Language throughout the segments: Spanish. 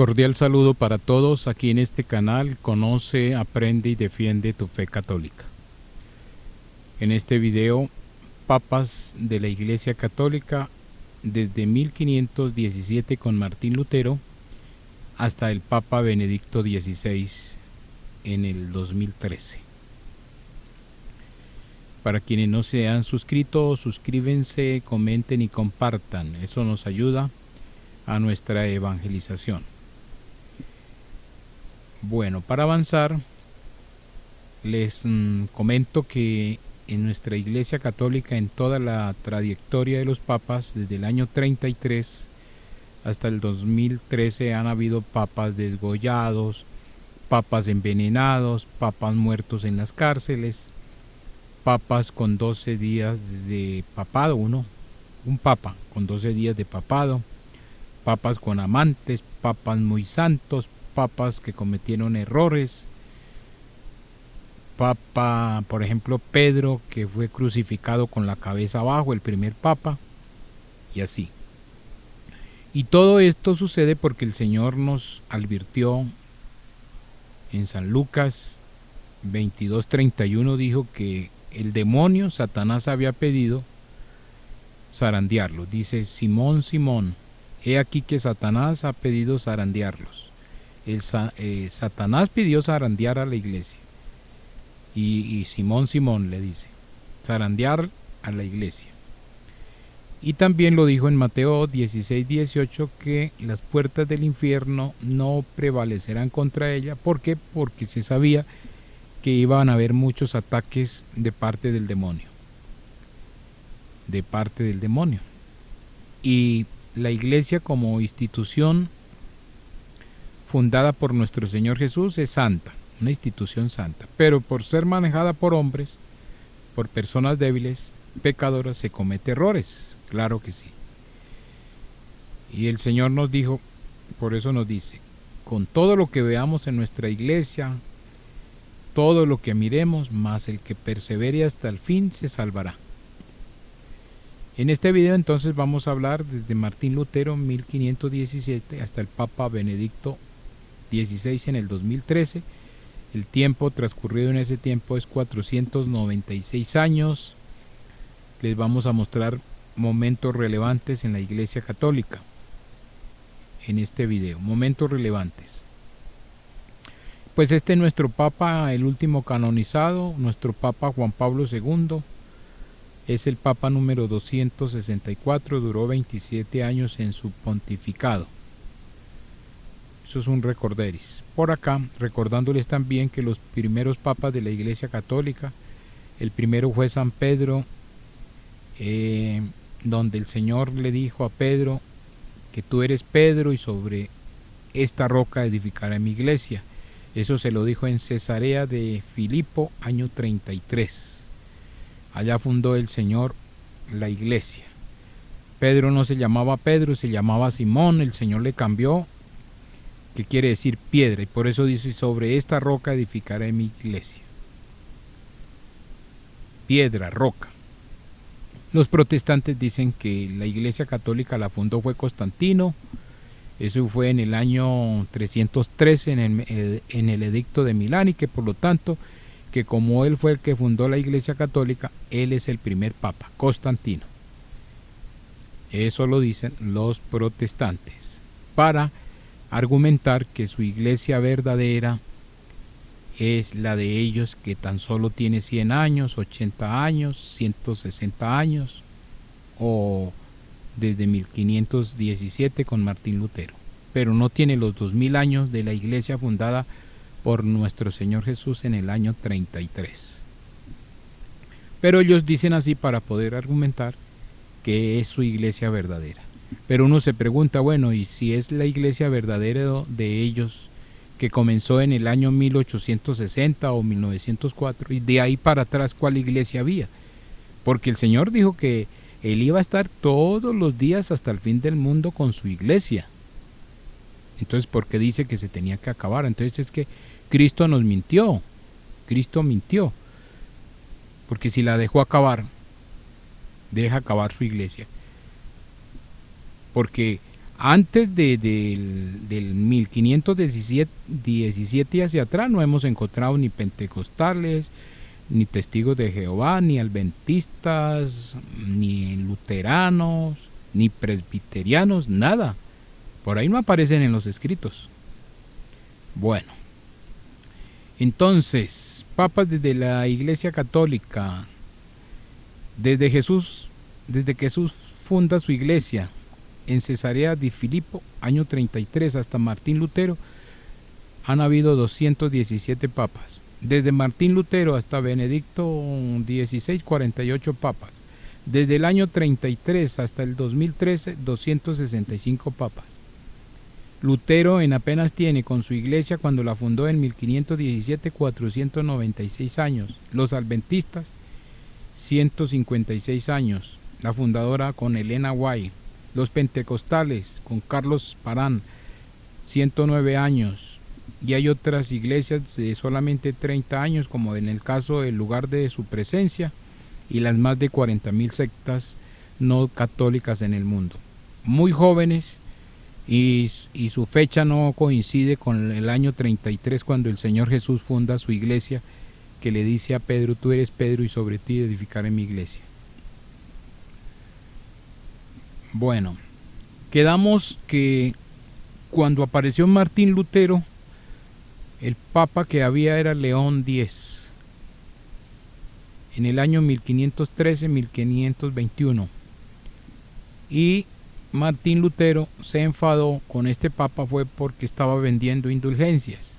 Cordial saludo para todos aquí en este canal. Conoce, aprende y defiende tu fe católica. En este video, papas de la Iglesia Católica desde 1517 con Martín Lutero hasta el Papa Benedicto XVI en el 2013. Para quienes no se han suscrito, suscríbanse, comenten y compartan. Eso nos ayuda a nuestra evangelización. Bueno, para avanzar, les comento que en nuestra Iglesia Católica, en toda la trayectoria de los papas, desde el año 33 hasta el 2013, han habido papas desgollados, papas envenenados, papas muertos en las cárceles, papas con 12 días de papado, un papa con 12 días de papado, papas con amantes, papas muy santos, papas que cometieron errores, papa, por ejemplo, Pedro, que fue crucificado con la cabeza abajo, el primer papa, y así. Y todo esto sucede porque el Señor nos advirtió en San Lucas 22:31, dijo que el demonio, Satanás, había pedido zarandearlos. Dice: Simón, Simón, he aquí que Satanás ha pedido zarandearlos. Satanás pidió zarandear a la iglesia. Y Simón, Simón le dice, zarandear a la iglesia. Y también lo dijo en Mateo 16:18, que las puertas del infierno no prevalecerán contra ella. ¿Por qué? Porque se sabía que iban a haber muchos ataques de parte del demonio. De parte del demonio. Y la iglesia, como institución fundada por nuestro Señor Jesús, es santa, una institución santa, pero por ser manejada por hombres, por personas débiles, pecadoras, se comete errores, claro que sí. Y el Señor nos dijo, por eso nos dice, con todo lo que veamos en nuestra iglesia, todo lo que miremos, más el que persevere hasta el fin se salvará. En este video entonces vamos a hablar desde Martín Lutero 1517 hasta el Papa Benedicto XVI en el 2013. El tiempo transcurrido en ese tiempo es 496 años. Les vamos a mostrar momentos relevantes en la Iglesia Católica en este video, momentos relevantes. Pues este es nuestro Papa, el último canonizado, nuestro Papa Juan Pablo II. Es el Papa número 264, duró 27 años en su pontificado. Eso es un recorderis. Por acá, recordándoles también que los primeros papas de la Iglesia Católica, el primero fue San Pedro, donde el Señor le dijo a Pedro que tú eres Pedro y sobre esta roca edificaré mi iglesia. Eso se lo dijo en Cesarea de Filipo, año 33. Allá fundó el Señor la iglesia. Pedro no se llamaba Pedro, se llamaba Simón. El Señor le cambió, que quiere decir piedra, y por eso dice: sobre esta roca edificaré mi iglesia. Piedra, roca. Los protestantes dicen que la Iglesia Católica la fundó fue Constantino. Eso fue en el año 313 en el Edicto de Milán, y que por lo tanto, que como él fue el que fundó la Iglesia Católica, él es el primer papa, Constantino. Eso lo dicen los protestantes, para argumentar que su iglesia verdadera es la de ellos, que tan solo tiene 100 años, 80 años, 160 años, o desde 1517 con Martín Lutero, pero no tiene los 2000 años de la iglesia fundada por nuestro Señor Jesús en el año 33. Pero ellos dicen así para poder argumentar que es su iglesia verdadera. Pero uno se pregunta, bueno, ¿y si es la iglesia verdadera de ellos, que comenzó en el año 1860 o 1904, y de ahí para atrás cuál iglesia había? Porque el Señor dijo que Él iba a estar todos los días hasta el fin del mundo con su iglesia. Entonces, ¿por qué dice que se tenía que acabar? Entonces es que Cristo nos mintió. Cristo mintió. Porque si la dejó acabar, deja acabar su iglesia. Porque Antes del 1517 hacia atrás no hemos encontrado ni pentecostales, ni testigos de Jehová, ni adventistas, ni luteranos, ni presbiterianos, nada. Por ahí no aparecen en los escritos. Bueno, entonces, papas desde la Iglesia Católica, desde que Jesús funda su iglesia en Cesarea de Filipo, año 33, hasta Martín Lutero, han habido 217 papas. Desde Martín Lutero hasta Benedicto XVI, 48 papas. Desde el año 33 hasta el 2013, 265 papas. Lutero en apenas tiene con su iglesia cuando la fundó en 1517 496 años. Los adventistas 156 años. La fundadora con Elena White. Los pentecostales con Carlos Parán 109 años. Y hay otras iglesias de solamente 30 años, como en el caso del lugar de su presencia, y las más de 40.000 sectas no católicas en el mundo. Muy jóvenes, y su fecha no coincide con el año 33, cuando el Señor Jesús funda su iglesia, que le dice a Pedro: tú eres Pedro y sobre ti edificaré mi iglesia. Bueno, quedamos que cuando apareció Martín Lutero, el papa que había era León X, en el año 1513-1521, y Martín Lutero se enfadó con este papa fue porque estaba vendiendo indulgencias.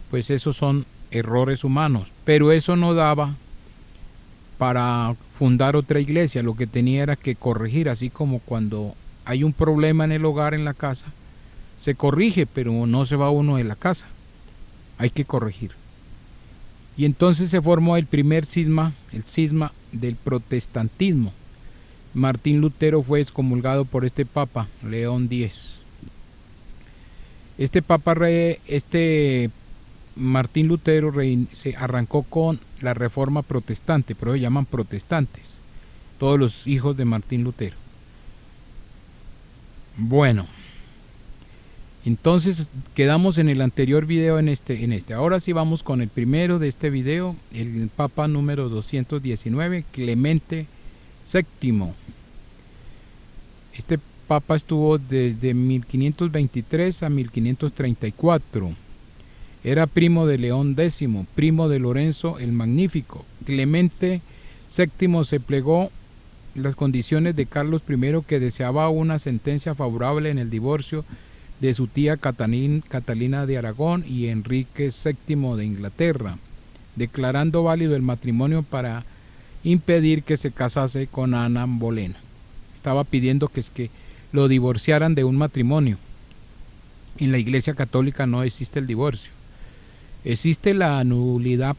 Pues esos son errores humanos, pero eso no daba para fundar otra iglesia. Lo que tenía era que corregir, así como cuando hay un problema en el hogar, en la casa, se corrige, pero no se va uno de la casa, hay que corregir. Y entonces se formó el primer cisma, el cisma del protestantismo. Martín Lutero fue excomulgado por este papa, León X. Martín Lutero se arrancó con la reforma protestante, pero ellos llaman protestantes, todos los hijos de Martín Lutero. Bueno, entonces quedamos en el anterior video en este. Ahora sí vamos con el primero de este video, el papa número 219, Clemente VII. Este papa estuvo desde 1523 a 1534. Era primo de León X, primo de Lorenzo el Magnífico. Clemente VII se plegó las condiciones de Carlos I, que deseaba una sentencia favorable en el divorcio de su tía Catalina de Aragón y Enrique VII de Inglaterra, declarando válido el matrimonio para impedir que se casase con Ana Bolena. Estaba pidiendo que lo divorciaran de un matrimonio. En la Iglesia Católica no existe el divorcio. Existe la nulidad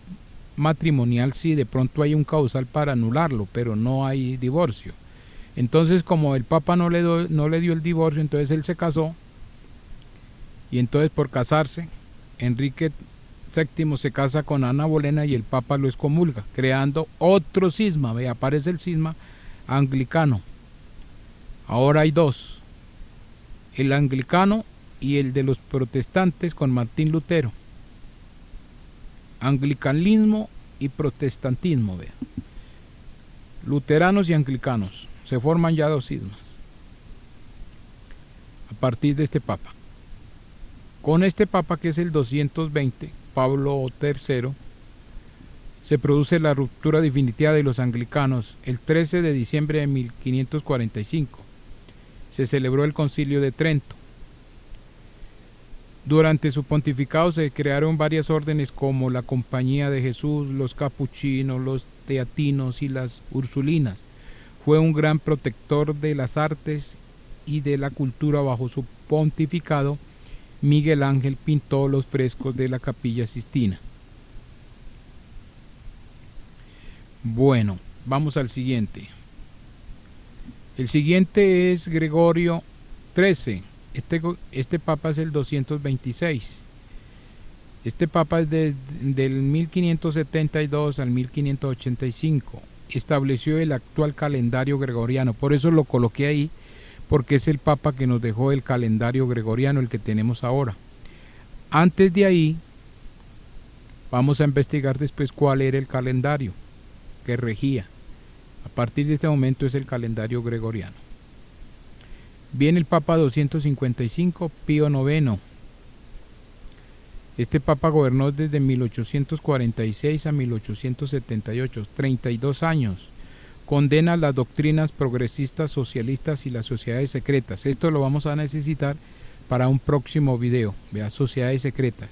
matrimonial si de pronto hay un causal para anularlo, pero no hay divorcio. Entonces, como el Papa no le dio el divorcio, entonces él se casó, y entonces por casarse, Enrique VII se casa con Ana Bolena y el Papa lo excomulga, creando otro cisma. Ve, aparece el cisma anglicano. Ahora hay dos: el anglicano y el de los protestantes con Martín Lutero. Anglicanismo y protestantismo, vean. Luteranos y anglicanos, se forman ya dos cismas a partir de este papa. Con este papa, que es el 220, Pablo III, se produce la ruptura definitiva de los anglicanos. El 13 de diciembre de 1545 se celebró el Concilio de Trento. Durante su pontificado se crearon varias órdenes como la Compañía de Jesús, los capuchinos, los teatinos y las ursulinas. Fue un gran protector de las artes y de la cultura. Bajo su pontificado, Miguel Ángel pintó los frescos de la Capilla Sistina. Bueno, vamos al siguiente. El siguiente es Gregorio XIII. Este papa es el 226. Este papa es del 1572 al 1585. Estableció el actual calendario gregoriano. Por eso lo coloqué ahí, porque es el papa que nos dejó el calendario gregoriano, el que tenemos ahora. Antes de ahí, vamos a investigar después cuál era el calendario que regía. A partir de este momento es el calendario gregoriano. Viene el Papa 255, Pío IX. Este Papa gobernó desde 1846 a 1878, 32 años. Condena las doctrinas progresistas, socialistas y las sociedades secretas. Esto lo vamos a necesitar para un próximo video. Vea, sociedades secretas.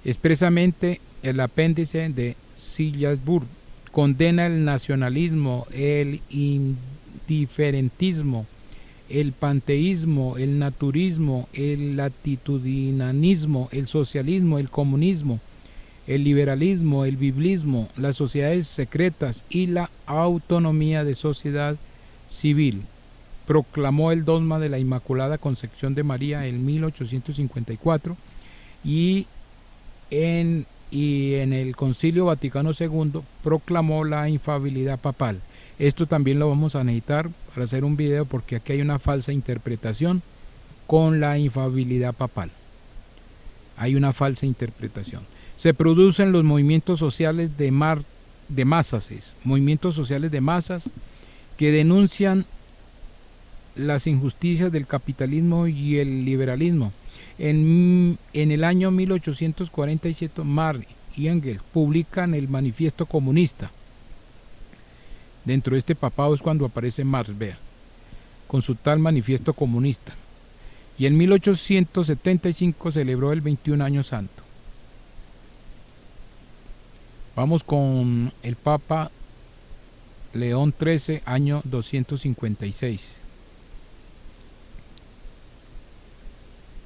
Expresamente el apéndice de Sillasburg condena el nacionalismo, el indiferentismo, el panteísmo, el naturismo, el latitudinanismo, el socialismo, el comunismo, el liberalismo, el biblismo, las sociedades secretas y la autonomía de sociedad civil. Proclamó el dogma de la Inmaculada Concepción de María en 1854 y en el Concilio Vaticano II proclamó la infalibilidad papal. Esto también lo vamos a necesitar para hacer un video porque aquí hay una falsa interpretación con la infalibilidad papal. Hay una falsa interpretación. Se producen los movimientos sociales de masas, movimientos sociales de masas que denuncian las injusticias del capitalismo y el liberalismo. En el año 1847, Marx y Engels publican el Manifiesto Comunista. Dentro de este papado es cuando aparece Marx, vea, con su tal Manifiesto Comunista. Y en 1875 celebró el 21 Año Santo. Vamos con el Papa León XIII, año 256.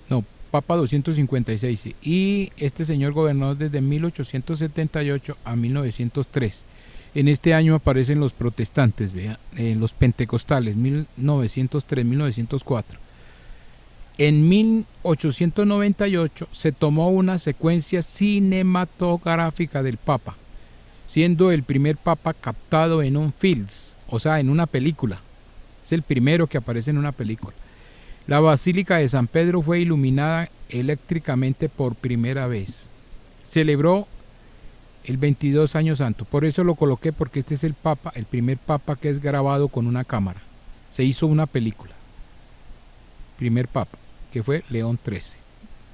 No, Papa 256. Sí. Y este señor gobernó desde 1878 a 1903. En este año aparecen los protestantes, vea, los pentecostales, 1903-1904. En 1898 se tomó una secuencia cinematográfica del Papa, siendo el primer Papa captado en un film, o sea, en una película. Es el primero que aparece en una película. La Basílica de San Pedro fue iluminada eléctricamente por primera vez. Celebró el 22 Año Santo. Por eso lo coloqué, porque este es el Papa, el primer Papa que es grabado con una cámara. Se hizo una película. Primer Papa, que fue León XIII.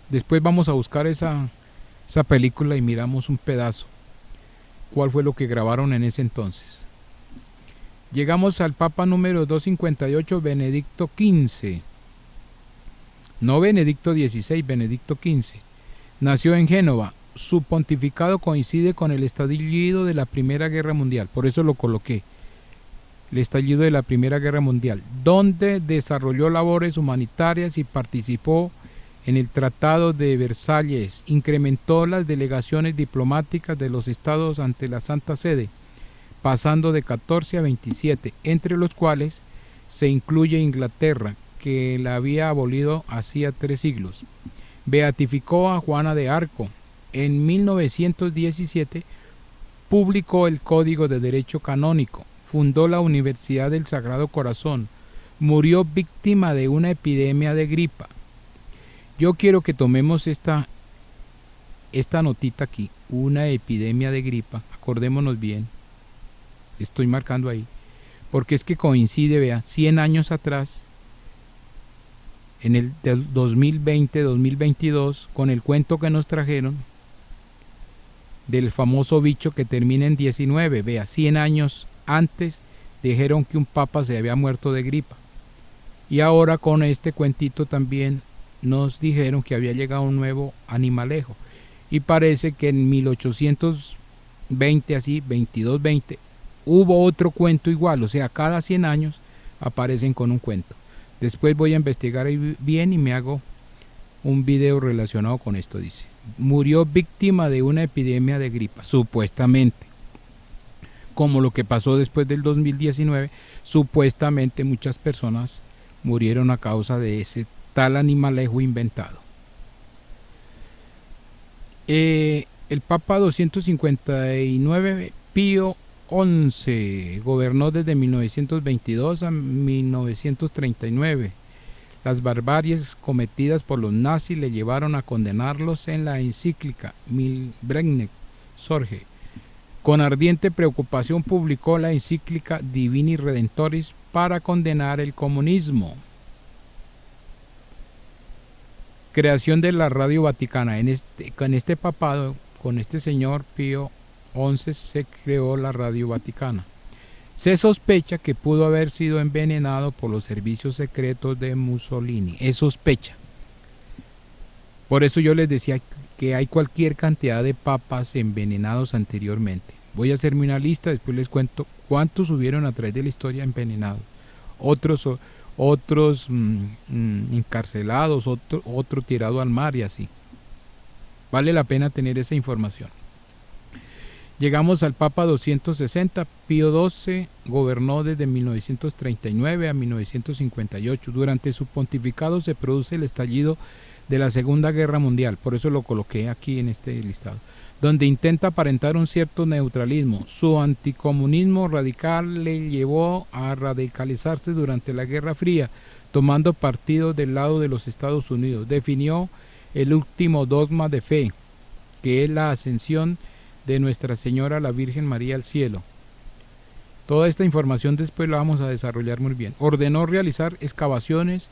Después vamos a buscar esa película y miramos un pedazo. ¿Cuál fue lo que grabaron en ese entonces? Llegamos al Papa número 258, Benedicto XV. No Benedicto XVI, Benedicto XV. Nació en Génova. Su pontificado coincide con el estallido de la Primera Guerra Mundial. Por eso lo coloqué. El estallido de la Primera Guerra Mundial, donde desarrolló labores humanitarias y participó en el Tratado de Versalles. Incrementó las delegaciones diplomáticas de los estados ante la Santa Sede, pasando de 14 a 27, entre los cuales se incluye Inglaterra, que la había abolido hacía 3 siglos. Beatificó a Juana de Arco. En 1917 publicó el Código de Derecho Canónico. Fundó la Universidad del Sagrado Corazón. Murió víctima de una epidemia de gripa. Yo quiero que tomemos esta notita aquí. Una epidemia de gripa. Acordémonos bien. Estoy marcando ahí. Porque es que coincide, vea, 100 años atrás, en el 2020-2022, con el cuento que nos trajeron del famoso bicho que termina en 19. Vea, 100 años antes dijeron que un papa se había muerto de gripa. Y ahora con este cuentito también nos dijeron que había llegado un nuevo animalejo. Y parece que en 1820, así, 22-20, hubo otro cuento igual. O sea, cada 100 años aparecen con un cuento. Después voy a investigar bien y me hago un video relacionado con esto, dice. Murió víctima de una epidemia de gripa, supuestamente. Como lo que pasó después del 2019, supuestamente muchas personas murieron a causa de ese tal animalejo inventado. El Papa 259, Pío XI gobernó desde 1922 a 1939. Las barbaries cometidas por los nazis le llevaron a condenarlos en la encíclica Milbrecht Sorge. Con ardiente preocupación publicó la encíclica Divini Redentoris para condenar el comunismo. Creación de la Radio Vaticana. Con este papado, con este señor Pío XI, se creó la Radio Vaticana. Se sospecha que pudo haber sido envenenado por los servicios secretos de Mussolini. Es sospecha. Por eso yo les decía que hay cualquier cantidad de papas envenenados anteriormente. Voy a hacerme una lista, después les cuento cuántos hubieron a través de la historia envenenados. Otros encarcelados, otro tirado al mar y así. Vale la pena tener esa información. Llegamos al Papa 260. Pío XII gobernó desde 1939 a 1958. Durante su pontificado se produce el estallido de la Segunda Guerra Mundial, por eso lo coloqué aquí en este listado, donde intenta aparentar un cierto neutralismo. Su anticomunismo radical le llevó a radicalizarse durante la Guerra Fría, tomando partido del lado de los Estados Unidos. Definió el último dogma de fe, que es la ascensión de Nuestra Señora la Virgen María al cielo. Toda esta información después la vamos a desarrollar muy bien. Ordenó realizar excavaciones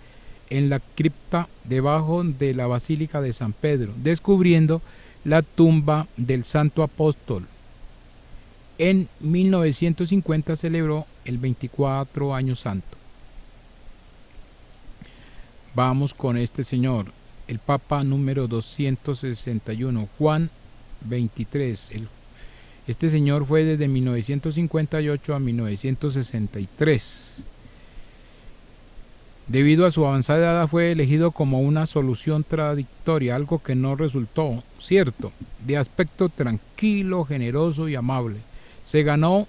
en la cripta debajo de la Basílica de San Pedro, descubriendo la tumba del Santo Apóstol. En 1950 celebró el 24 Año Santo. Vamos con este señor, el Papa número 261, Juan 23. Este señor fue desde 1958 a 1963. Debido a su avanzada edad fue elegido como una solución traditoria, algo que no resultó cierto. De aspecto tranquilo, generoso y amable, se ganó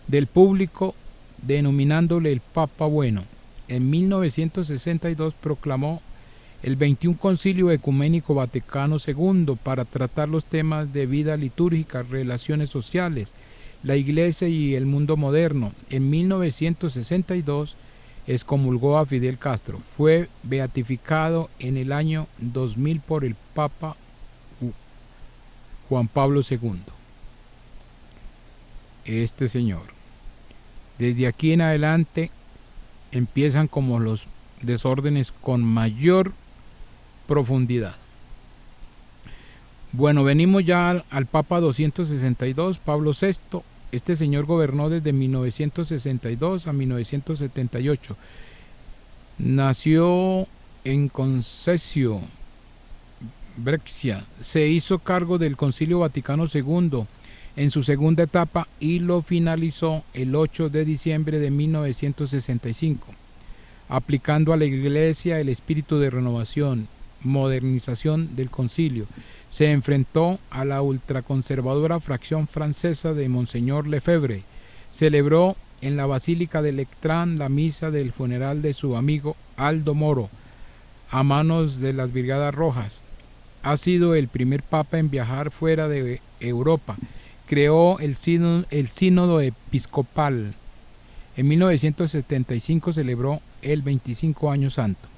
del público denominándole el Papa Bueno. En 1962 proclamó el 21 Concilio Ecuménico Vaticano II para tratar los temas de vida litúrgica, relaciones sociales, la Iglesia y el mundo moderno. En 1962 excomulgó a Fidel Castro. Fue beatificado en el año 2000 por el Papa Juan Pablo II. Este señor. Desde aquí en adelante empiezan como los desórdenes con mayor profundidad. Bueno, venimos ya al Papa 262, Pablo VI. Este señor gobernó desde 1962 a 1978. Nació en Concesio, Brescia. Se hizo cargo del Concilio Vaticano II en su segunda etapa y lo finalizó el 8 de diciembre de 1965, aplicando a la Iglesia el espíritu de renovación, modernización del concilio. Se enfrentó a la ultraconservadora fracción francesa de Monseñor Lefebvre. Celebró en la Basílica de Lectrán la misa del funeral de su amigo Aldo Moro a manos de las Brigadas Rojas. Ha sido el primer papa en viajar fuera de Europa. Creó el sínodo episcopal. En 1975 celebró el 25 Año Santo.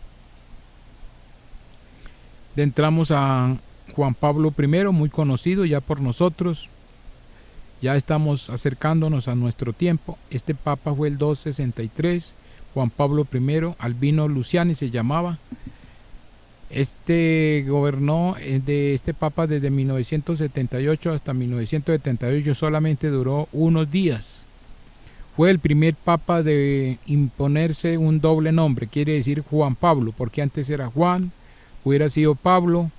Entramos a Juan Pablo I, muy conocido ya por nosotros. Ya estamos acercándonos a nuestro tiempo. Este papa fue el 263, Juan Pablo I, Albino Luciani se llamaba. Este gobernó de este papa desde 1978 hasta 1978, solamente duró unos días. Fue el primer papa de imponerse un doble nombre, quiere decir Juan Pablo, porque antes era Juan, hubiera sido Pablo,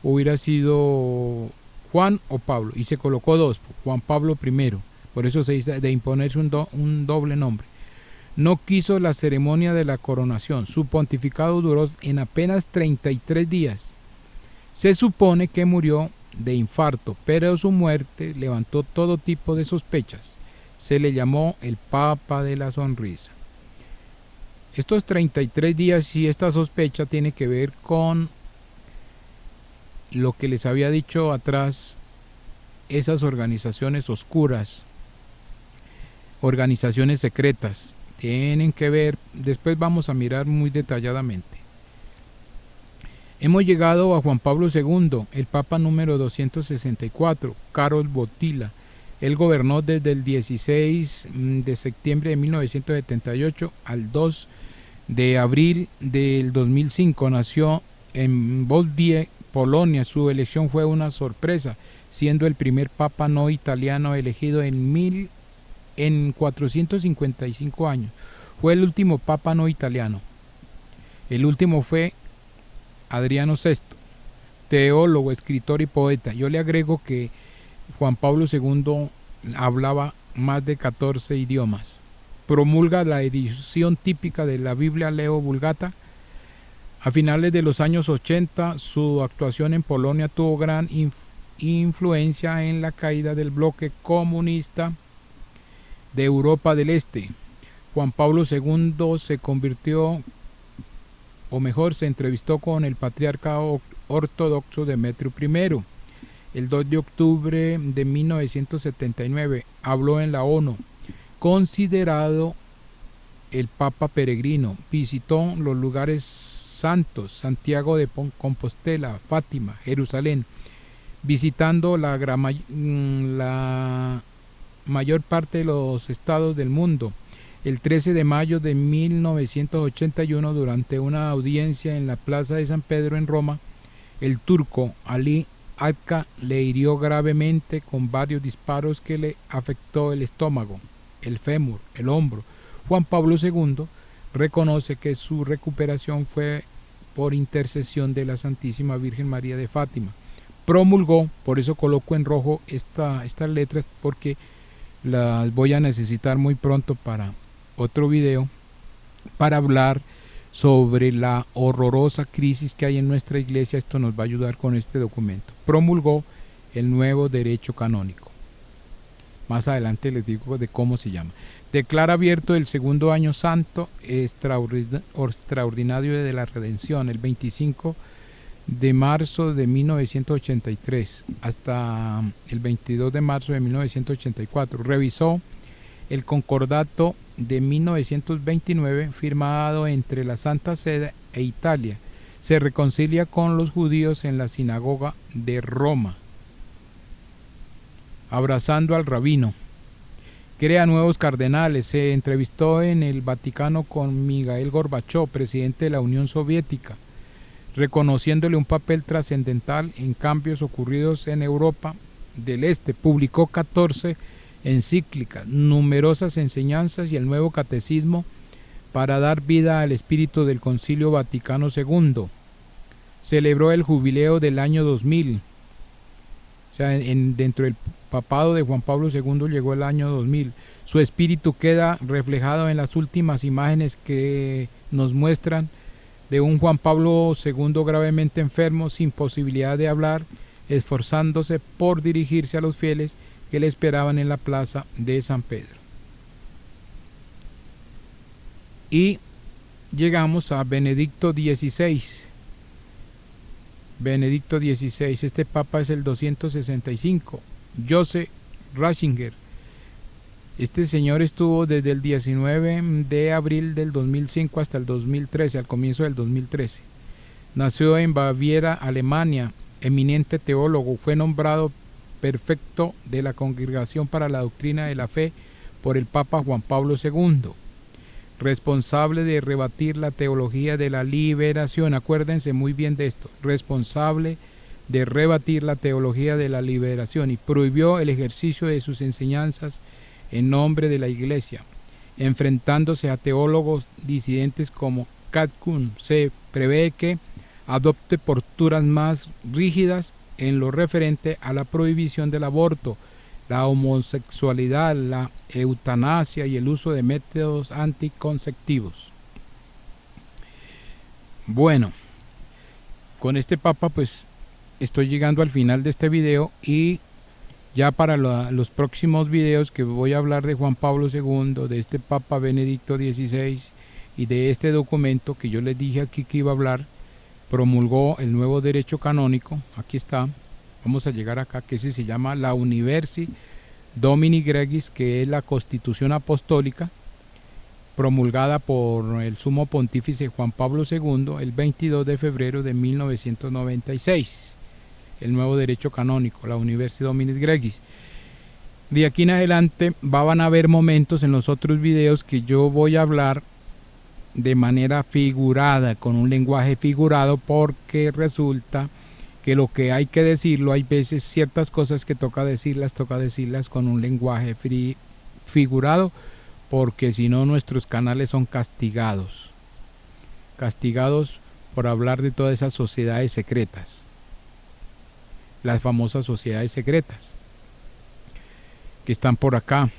hubiera sido Juan o Pablo, y se colocó dos, Juan Pablo I, por eso se dice de imponerse un doble nombre. No quiso la ceremonia de la coronación. Su pontificado duró en apenas 33 días. Se supone que murió de infarto, pero su muerte levantó todo tipo de sospechas. Se le llamó el Papa de la Sonrisa. Estos 33 días y esta sospecha tiene que ver con lo que les había dicho atrás, esas organizaciones oscuras organizaciones secretas. Tienen que ver, después vamos a mirar muy detalladamente. Hemos llegado a Juan Pablo II, el Papa número 264, Karol Wojtyła. Él gobernó desde el 16 de septiembre de 1978 al 2 de abril del 2005. Nació en Łódź, Polonia. Su elección fue una sorpresa, siendo el primer papa no italiano elegido en 455 años. Fue el último papa no italiano. El último fue Adriano VI, teólogo, escritor y poeta. Yo le agrego que Juan Pablo II hablaba más de 14 idiomas. Promulga la edición típica de la Biblia Leo Vulgata. A finales de los años 80, su actuación en Polonia tuvo gran influencia en la caída del bloque comunista de Europa del Este. Juan Pablo II se convirtió, o mejor, se entrevistó con el patriarca ortodoxo Demetrio I. El 2 de octubre de 1979 habló en la ONU, considerado el Papa peregrino. Visitó los lugares santos, Santiago de Compostela, Fátima, Jerusalén, visitando la mayor parte de los estados del mundo. El 13 de mayo de 1981, durante una audiencia en la Plaza de San Pedro en Roma, el turco Ali Akka le hirió gravemente con varios disparos que le afectó el estómago, el fémur, el hombro. Juan Pablo II reconoce que su recuperación fue por intercesión de la Santísima Virgen María de Fátima. Promulgó, por eso coloco en rojo estas letras, porque las voy a necesitar muy pronto para otro video, para hablar sobre la horrorosa crisis que hay en nuestra iglesia. Esto nos va a ayudar con este documento. Promulgó el nuevo derecho canónico. Más adelante les digo de cómo se llama. Declara abierto el segundo año santo extraordinario de la redención, el 25 de marzo de 1983 hasta el 22 de marzo de 1984. Revisó el concordato de 1929 firmado entre la Santa Sede e Italia. Se reconcilia con los judíos en la sinagoga de Roma, abrazando al rabino. Crea nuevos cardenales. Se entrevistó en el Vaticano con Mikhail Gorbachov, presidente de la Unión Soviética, reconociéndole un papel trascendental en cambios ocurridos en Europa del Este. Publicó 14 encíclicas, numerosas enseñanzas y el nuevo catecismo para dar vida al espíritu del Concilio Vaticano II. Celebró el jubileo del año 2000. O sea, dentro del papado de Juan Pablo II llegó el año 2000. Su espíritu queda reflejado en las últimas imágenes que nos muestran de un Juan Pablo II gravemente enfermo, sin posibilidad de hablar, esforzándose por dirigirse a los fieles que le esperaban en la plaza de San Pedro. Y llegamos a Benedicto XVI. Benedicto XVI, este papa es el 265. Joseph Ratzinger. Este señor estuvo desde el 19 de abril del 2005 hasta el 2013, al comienzo del 2013. Nació en Baviera, Alemania, eminente teólogo. Fue nombrado prefecto de la Congregación para la Doctrina de la Fe por el Papa Juan Pablo II. Responsable de rebatir la teología de la liberación. Acuérdense muy bien de esto. Responsable de rebatir la teología de la liberación, y prohibió el ejercicio de sus enseñanzas en nombre de la Iglesia, enfrentándose a teólogos disidentes como Kat Kuhn. Se prevé que adopte posturas más rígidas en lo referente a la prohibición del aborto, la homosexualidad, la eutanasia y el uso de métodos anticonceptivos. Bueno, con este papa pues estoy llegando al final de este video, y ya para los próximos videos que voy a hablar de Juan Pablo II, de este Papa Benedicto XVI y de este documento que yo les dije aquí que iba a hablar. Promulgó el nuevo derecho canónico. Aquí está, vamos a llegar acá, que ese se llama la Universi Domini Gregis, que es la Constitución Apostólica promulgada por el Sumo Pontífice Juan Pablo II el 22 de febrero de 1996, el nuevo derecho canónico, la Universi Dominis Gregis. De aquí en adelante van a haber momentos en los otros videos que yo voy a hablar de manera figurada, con un lenguaje figurado, porque resulta que lo que hay que decirlo, hay veces ciertas cosas que toca decirlas con un lenguaje figurado, porque si no nuestros canales son castigados por hablar de todas esas sociedades secretas, las famosas sociedades secretas que están por acá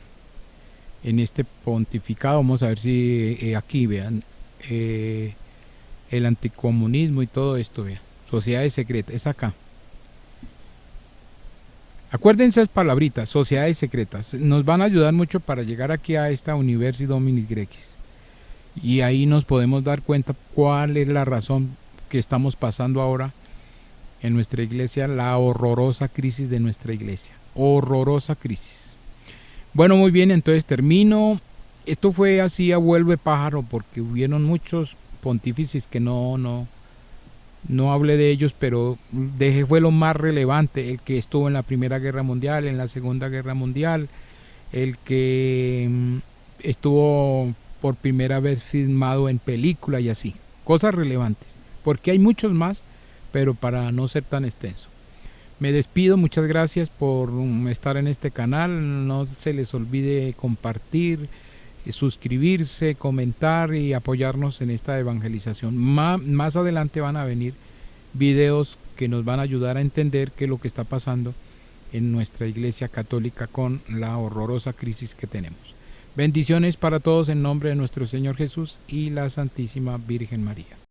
en este pontificado. Vamos a ver si aquí vean el anticomunismo y todo esto, vean, sociedades secretas, es acá. Acuérdense esas palabritas, sociedades secretas, nos van a ayudar mucho para llegar aquí a esta Universi Dominis Gregis, y ahí nos podemos dar cuenta cuál es la razón que estamos pasando ahora en nuestra iglesia, la horrorosa crisis de nuestra iglesia, horrorosa crisis. Bueno, muy bien, entonces termino. Esto fue así a vuelo de pájaro, porque hubieron muchos pontífices que no hablé de ellos, pero dejé fue lo más relevante: el que estuvo en la Primera Guerra Mundial, en la Segunda Guerra Mundial, el que estuvo por primera vez filmado en película y así, cosas relevantes, porque hay muchos más, pero para no ser tan extenso. Me despido, muchas gracias por estar en este canal, no se les olvide compartir, suscribirse, comentar y apoyarnos en esta evangelización. Más adelante van a venir videos que nos van a ayudar a entender qué es lo que está pasando en nuestra iglesia católica con la horrorosa crisis que tenemos. Bendiciones para todos en nombre de nuestro Señor Jesús y la Santísima Virgen María.